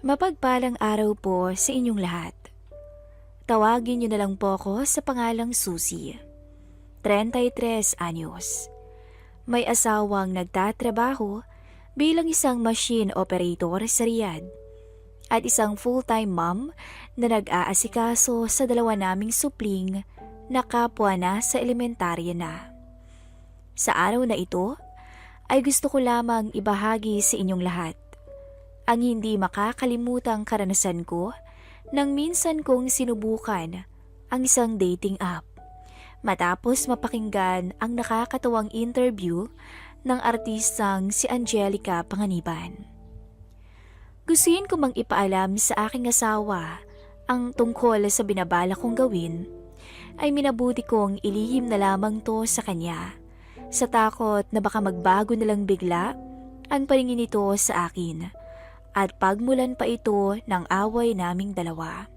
Mapagpalang araw po sa inyong lahat. Tawagin niyo na lang po ako sa pangalang Susie. 33 anyos. May asawang nagtatrabaho bilang isang machine operator sa Riyadh at isang full-time mom na nag-aasikaso sa dalawa naming supling na kapwa na sa elementarya na. Sa araw na ito ay gusto ko lamang ibahagi sa inyong lahat ang hindi makakalimutang karanasan ko nang minsan kong sinubukan ang isang dating app matapos mapakinggan ang nakakatawang interview ng artistang si Angelica Panganiban. Gustuin ko mang ipaalam sa aking asawa ang tungkol sa binabala kong gawin ay minabuti kong ilihim na lamang to sa kanya sa takot na baka magbago na lang bigla ang paningin nito sa akin at pagmulan pa ito ng away naming dalawa.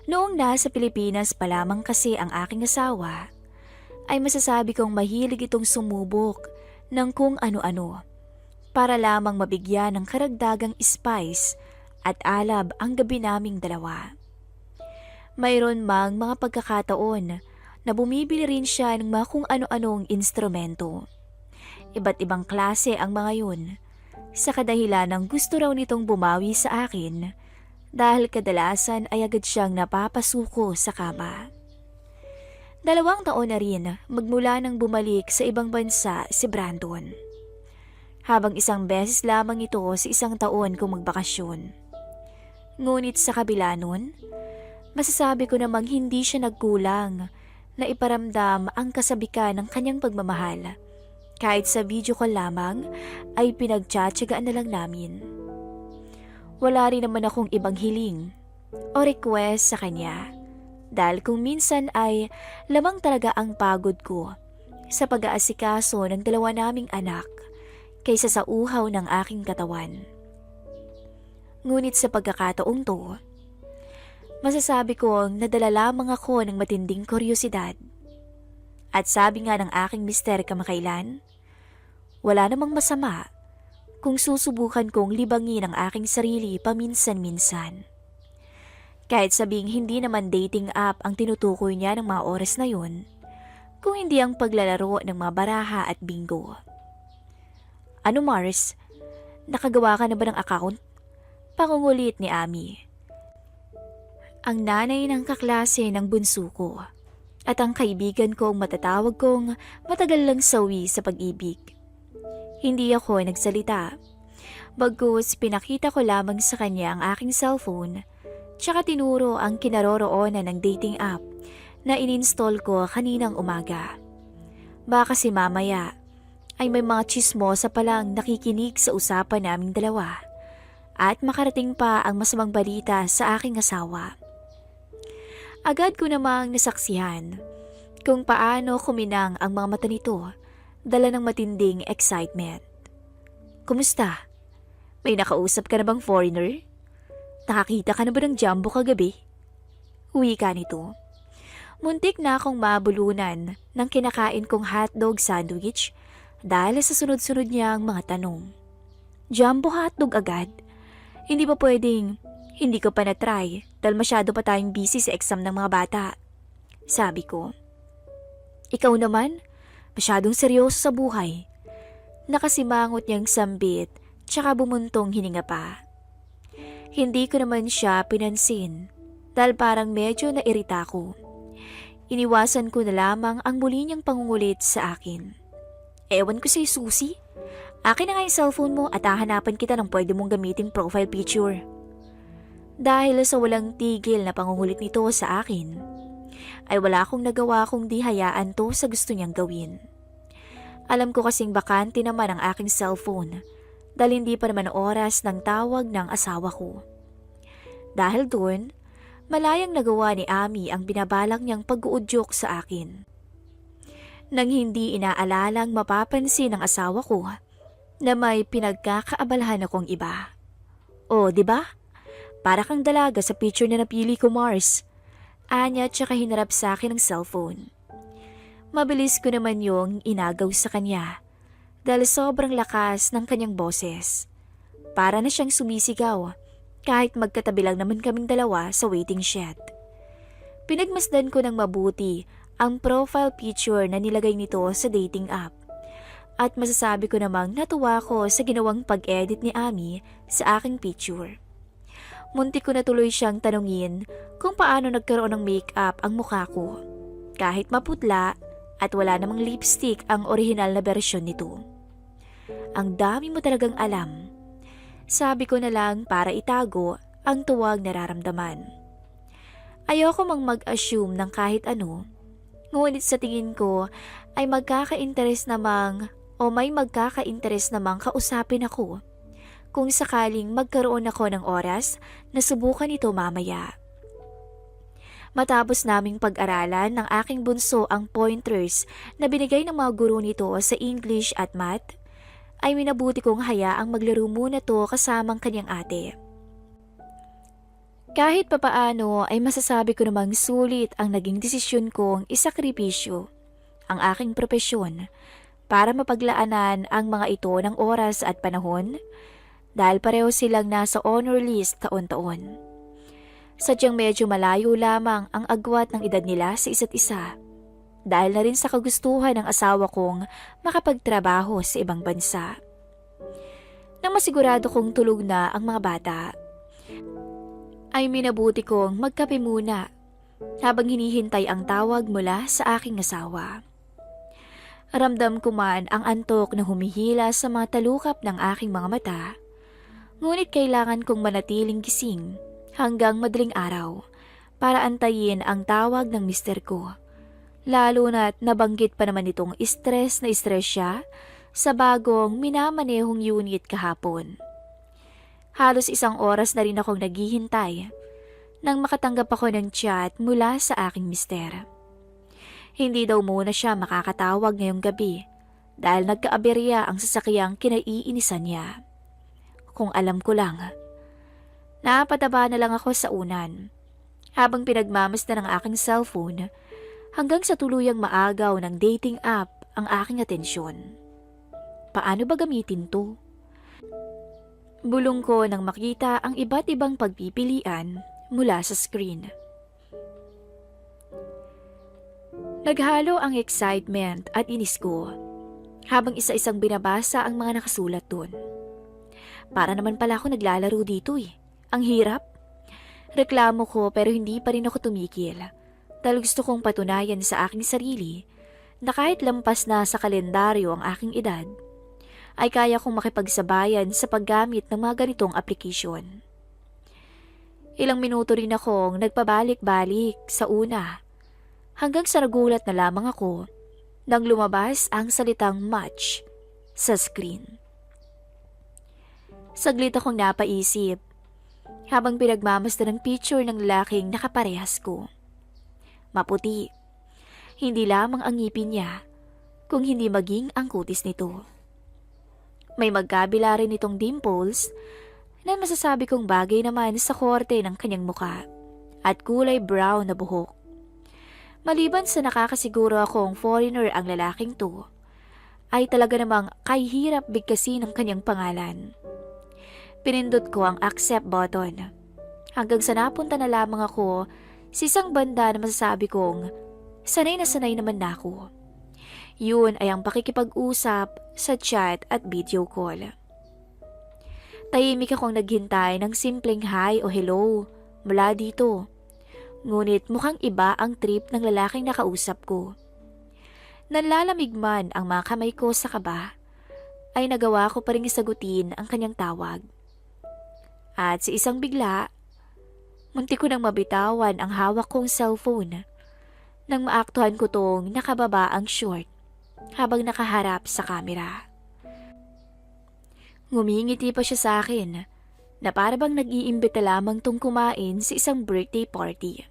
Noong nasa Pilipinas pa lamang kasi ang aking asawa, ay masasabi kong mahilig itong sumubok ng kung ano-ano para lamang mabigyan ng karagdagang spice at alab ang gabi naming dalawa. Mayroon mang mga pagkakataon na bumibili rin siya ng mga kung ano-anong instrumento. Iba't ibang klase ang mga yun, sa kadahilan ng gusto raw nitong bumawi sa akin dahil kadalasan ay agad siyang napapasuko sa kama. 2 taon na rin magmula nang bumalik sa ibang bansa si Brandon. Habang 1 beses lamang ito sa 1 taon kung magbakasyon. Ngunit sa kabila nun, masasabi ko namang hindi siya nagkulang na iparamdam ang kasabikan ng kanyang pagmamahal. Kahit sa video call lamang ay pinagtsatsagaan na lang namin. Wala rin naman akong ibang hiling o request sa kanya dahil kung minsan ay lamang talaga ang pagod ko sa pag-aasikaso ng 2 naming anak kaysa sa uhaw ng aking katawan. Ngunit sa pagkakataong to, masasabi kong nadala lamang ako ng matinding kuryosidad. At sabi nga ng aking mister kamakailan, wala namang masama kung susubukan kong libangin ang aking sarili paminsan-minsan. Kahit sabing hindi naman dating app ang tinutukoy niya ng mga oras na yun, kung hindi ang paglalaro ng mga baraha at bingo. Ano Mars, nakagawa ka na ba ng account? Pangungulit ni Ami. Ang nanay ng kaklase ng bunso ko at ang kaibigan kong matatawag kong matagal lang sawi sa pag-ibig. Hindi ako nagsalita. Bagkus pinakita ko lamang sa kanya ang aking cellphone tsaka tinuro ang kinaroroonan ng dating app na ininstall ko kaninang umaga. Baka si mamaya ay may mga tsismosa palang nakikinig sa usapan naming dalawa at makarating pa ang masamang balita sa aking asawa. Agad ko namang nasaksihan kung paano kuminang ang mga mata nito dala ng matinding excitement. Kumusta? May nakausap ka na bang foreigner? Nakakita ka na ba ng jumbo kagabi? Uwi ka nito. Muntik na akong mabulunan ng kinakain kong hotdog sandwich dahil sa sunod-sunod niyang mga tanong. Jumbo hotdog agad? Hindi ba pwedeng hindi ko pa na-try dahil masyado pa tayong busy sa exam ng mga bata? Sabi ko. Ikaw naman, masyadong seryoso sa buhay. Nakasimangot niyang sambit tsaka bumuntong hininga pa. Hindi ko naman siya pinansin dahil parang medyo nairita ko. Iniwasan ko na lamang ang muli niyang pangungulit sa akin. Ewan ko sa'yo, Susie. Akin na nga yung cellphone mo at hahanapan kita ng pwede mong gamitin profile picture. Dahil sa walang tigil na pangungulit nito sa akin, ay wala akong nagawa kung di hayaan to sa gusto niyang gawin. Alam ko kasing bakante naman ang aking cellphone dahil hindi pa naman oras ng tawag ng asawa ko. Dahil doon, malayang nagawa ni Ami ang binabalak niyang pag-uudyok sa akin. Nang hindi inaalalang mapapansin ng asawa ko na may pinagkakaabalahan akong iba. O, di ba? Para kang dalaga sa picture na napili ko, Mars. Anya tsaka hinarap sa akin ang cellphone. Mabilis ko naman yung inagaw sa kanya dahil sobrang lakas ng kanyang boses. para na siyang sumisigaw kahit magkatabi lang naman kaming dalawa sa waiting shed. Pinagmasdan ko ng mabuti ang profile picture na nilagay nito sa dating app. At masasabi ko namang natuwa ko sa ginawang pag-edit ni Ami sa aking picture. Muntik ko na tuloy siyang tanungin kung paano nagkaroon ng makeup ang mukha ko. Kahit maputla at wala namang lipstick ang orihinal na bersyon nito. Ang dami mo talagang alam. Sabi ko na lang para itago ang tuwag nararamdaman. Ayoko mang mag-assume ng kahit ano, ngunit sa tingin ko ay magkaka-interes namang may magkaka-interes namang kausapin ako kung sakaling magkaroon ako ng oras na subukan ito mamaya. Matapos naming pag-aralan ng aking bunso ang pointers na binigay ng mga guro nito sa English at Math, ay minabuti kong hayaang maglaro muna to kasamang kanyang ate. Kahit papaano ay masasabi ko namang sulit ang naging desisyon kong isakripisyo ang aking propesyon para mapaglaanan ang mga ito ng oras at panahon dahil pareho silang nasa honor list taon-taon. Sadyang medyo malayo lamang ang agwat ng edad nila sa isa't isa dahil na rin sa kagustuhan ng asawa kong makapagtrabaho sa ibang bansa. Nang masigurado kong tulog na ang mga bata, ay minabuti kong magkape muna habang hinihintay ang tawag mula sa aking asawa. Ramdam ko man ang antok na humihila sa mga talukap ng aking mga mata, ngunit kailangan kong manatiling gising hanggang madaling araw para antayin ang tawag ng mister ko. Lalo na't nabanggit pa naman itong stress na stress siya sa bagong minamanehong unit kahapon. Halos 1 oras na rin akong naghihintay nang makatanggap ako ng chat mula sa aking mister. Hindi daw muna siya makakatawag ngayong gabi dahil nagkaaberya ang sasakyang kinaiinisan niya. Kung alam ko lang. Napataba na lang ako sa unan habang pinagmamasdan ng aking cellphone hanggang sa tuluyang maagaw ng dating app ang aking atensyon. Paano ba gamitin to? Bulong ko nang makita ang iba't ibang pagpipilian mula sa screen. Naghalo ang excitement at inis ko habang isa-isang binabasa ang mga nakasulat dun. Para naman pala ako naglalaro dito eh. Ang hirap. Reklamo ko pero hindi pa rin ako tumigil dahil gusto kong patunayan sa aking sarili na kahit lampas na sa kalendaryo ang aking edad, ay kaya kong makipagsabayan sa paggamit ng mga ganitong application. Ilang minuto rin akong nagpabalik-balik sa una hanggang sa nagulat na lamang ako nang lumabas ang salitang match sa screen. Saglit akong napaisip habang pinagmamasdan ng picture ng lalaking nakaparehas ko. Maputi, hindi lamang ang ngipin niya kung hindi maging ang kutis nito. May magkabila rin itong dimples na masasabi kong bagay naman sa korte ng kanyang muka at kulay brown na buhok. Maliban sa nakakasiguro akong foreigner ang lalaking to, ay talaga namang kahirap bigkasin ang kanyang pangalan. Pinindot ko ang accept button hanggang sa napunta na lamang ako sa isang banda na masasabi kong sanay na sanay naman na ako. Yun ay ang pakikipag-usap sa chat at video call. Tahimik akong naghintay ng simpleng hi o hello mula dito. Ngunit mukhang iba ang trip ng lalaking nakausap ko. Nanlalamig man ang mga kamay ko sa kaba, ay nagawa ko pa rin isagutin ang kanyang tawag. At sa isang bigla, muntik ko nang mabitawan ang hawak kong cellphone nang maaktuhan ko tong nakababa ang short habang nakaharap sa kamera. Ngumingiti pa siya sa akin na para bang nag-iimbita lamang tong kumain sa isang birthday party.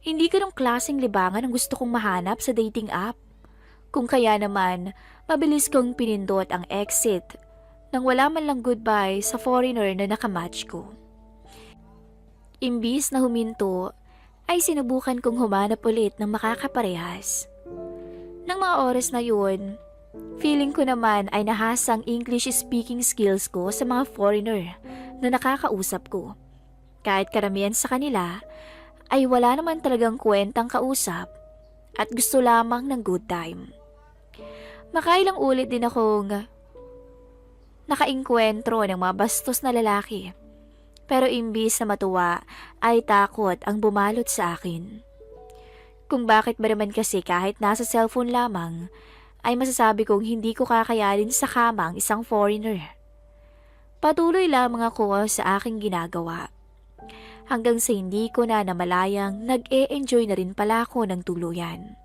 Hindi ganong klaseng libangan ang gusto kong mahanap sa dating app. Kung kaya naman, mabilis kong pinindot ang exit nang wala man lang goodbye sa foreigner na nakamatch ko. Imbis na huminto, ay sinubukan kong humanap ulit ng makakaparehas. Nang mga oras na yun, Feeling ko naman ay nahasang English speaking skills ko sa mga foreigner na nakakausap ko. Kahit karamihan sa kanila ay wala naman talagang kwentang kausap at gusto lamang ng good time. Makailang ulit din akong nakainkwentro ng mga bastos na lalaki. Pero imbis na matuwa ay takot ang bumalot sa akin. Kung bakit ba naman kasi kahit nasa cellphone lamang ay masasabi kong hindi ko kakayanin sa kama ang isang foreigner. Patuloy lamang ako sa aking ginagawa. Hanggang sa hindi ko na namalayang nag-e-enjoy na rin pala ako ng tuluyan.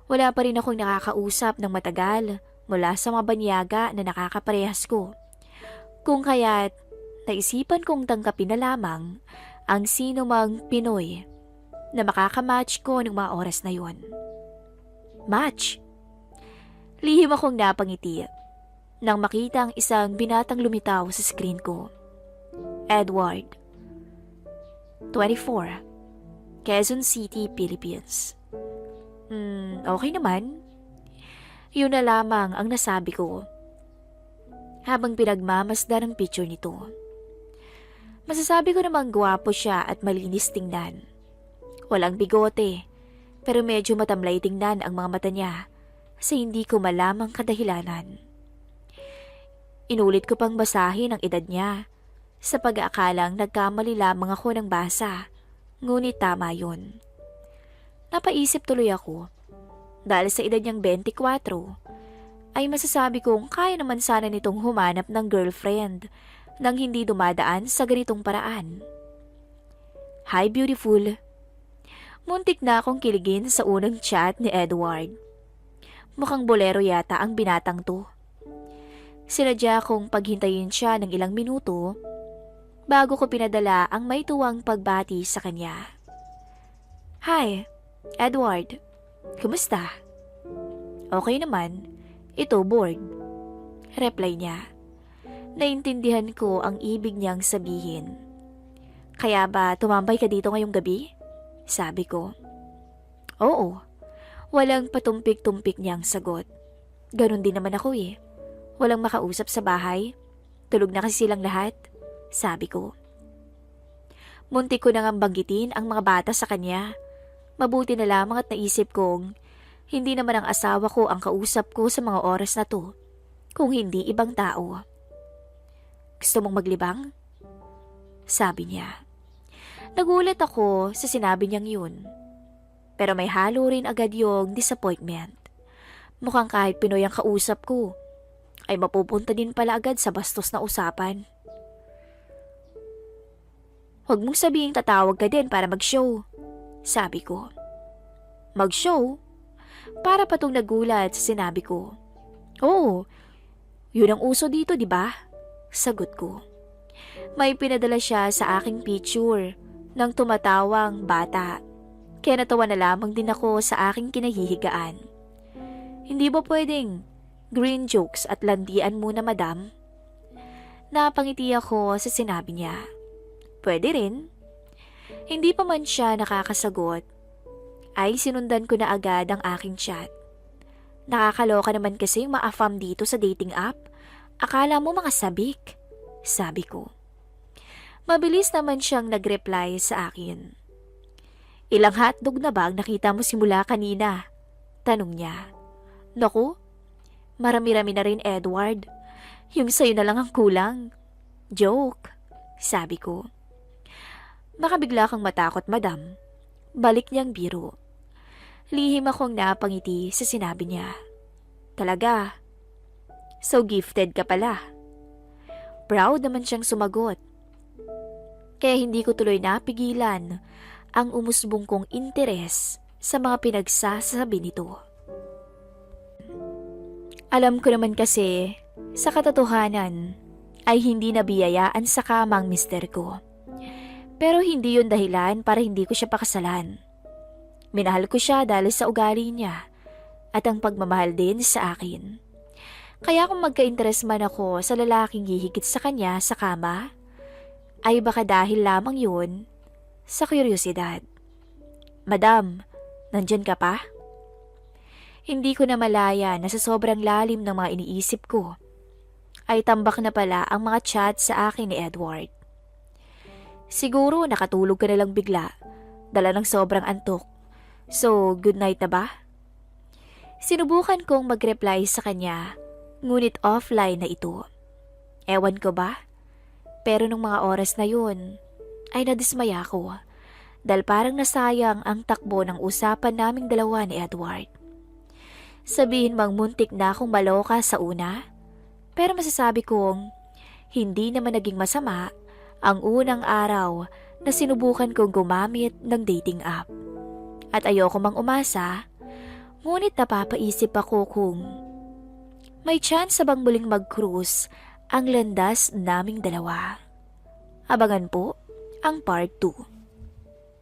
Wala pa rin akong nakakausap ng matagal mula sa mga banyaga na nakakaparehas ko. Kung kaya't naisipan kong tanggapin na lamang ang sino mang Pinoy na makakamatch ko ng mga oras na yon. Match? Lihim akong napangiti nang makita ang isang binatang lumitaw sa screen ko. Edward, 24, Quezon City, Philippines. Okay naman. Yun na lamang ang nasabi ko habang pinagmamasdan ang picture nito. Masasabi ko namang gwapo siya at malinis tingnan. Walang bigote, pero medyo matamlay tingnan ang mga mata niya sa hindi ko malamang kadahilanan. Inulit ko pang basahin ang edad niya sa pag-aakalang nagkamali lamang ako ng basa, ngunit tama yun. Napaisip tuloy ako, dahil sa edad niyang 24, ay masasabi kong kaya naman sana nitong humanap ng girlfriend nang hindi dumadaan sa ganitong paraan. Hi beautiful. Muntik na akong kiligin sa unang chat ni Edward. Mukhang bolero yata ang binatang to. Sinadya kong paghintayin siya ng ilang minuto bago ko pinadala ang may tuwang pagbati sa kanya. Hi, Edward. Kumusta? Okay naman. Ito, bored. Reply niya. Naintindihan ko ang ibig niyang sabihin. Kaya ba tumambay ka dito ngayong gabi? Sabi ko. Oo. Walang patumpik-tumpik niyang sagot. Ganon din naman ako eh. Walang makausap sa bahay. Tulog na kasi silang lahat. Sabi ko. Muntik ko nang banggitin ang mga bata sa kanya. Mabuti na lamang at naisip kong hindi naman ang asawa ko ang kausap ko sa mga oras na to, kung hindi ibang tao. Gusto mong maglibang? Sabi niya. Nagulat ako sa sinabi niyang yun. Pero may halo rin agad yung disappointment. Mukhang kahit Pinoy ang kausap ko, ay mapupunta din pala agad sa bastos na usapan. Huwag mong sabihing tatawag ka din para mag-show. Sabi ko. Mag-show? Para patong nagulat sa sinabi ko. Oo, yun ang uso dito, di ba? Sagot ko. May pinadala siya sa aking picture ng tumatawang bata. Kaya natawa na lamang din ako sa aking kinahihigaan. Hindi ba pwedeng green jokes at landian muna, madam? Napangiti ako sa sinabi niya. Pwede rin. Hindi pa man siya nakakasagot, ay sinundan ko na agad ang aking chat. Nakakaloka naman kasi yung ma-affirm dito sa dating app. Akala mo mga sabik, sabi ko. Mabilis naman siyang nag-reply sa akin. Ilang hotdog na ba ang nakita mo simula kanina? Tanong niya. Naku, marami-rami na rin, Edward. Yung sa'yo na lang ang kulang. Joke, sabi ko. Baka bigla kang matakot, madam. Balik niyang biro. Lihim akong napangiti sa sinabi niya. Talaga? So gifted ka pala. Proud naman siyang sumagot. Kaya hindi ko tuloy napigilan ang umusbong kong interes sa mga pinagsasabi nito. Alam ko naman kasi, sa katotohanan, ay hindi nabiyayaan sa kamang mister ko. Pero hindi yun dahilan para hindi ko siya pakasalan. Minahal ko siya dahil sa ugali niya at ang pagmamahal din sa akin. Kaya kung magka-interes man ako sa lalaking hihigit sa kanya sa kama, ay baka dahil lamang yun sa kuryosidad. Madam, nandyan ka pa? Hindi ko na malaya na sa sobrang lalim ng mga iniisip ko, ay tambak na pala ang mga chat sa akin ni Edward. Siguro nakatulog ka na lang bigla, dala ng sobrang antok. So, good night na ba? Sinubukan kong mag-reply sa kanya, ngunit offline na ito. Ewan ko ba? Pero nung mga oras na yun, ay nadismaya ko dahil parang nasayang ang takbo ng usapan naming dalawa ni Edward. Sabihin mang muntik na akong maloka sa una, pero masasabi kong hindi naman naging masama ang unang araw na sinubukan kong gumamit ng dating app. At ayoko mang umasa, ngunit napapaisip ako kung may chance bang muling mag-cruise ang landas naming dalawa. Abangan po ang part 2.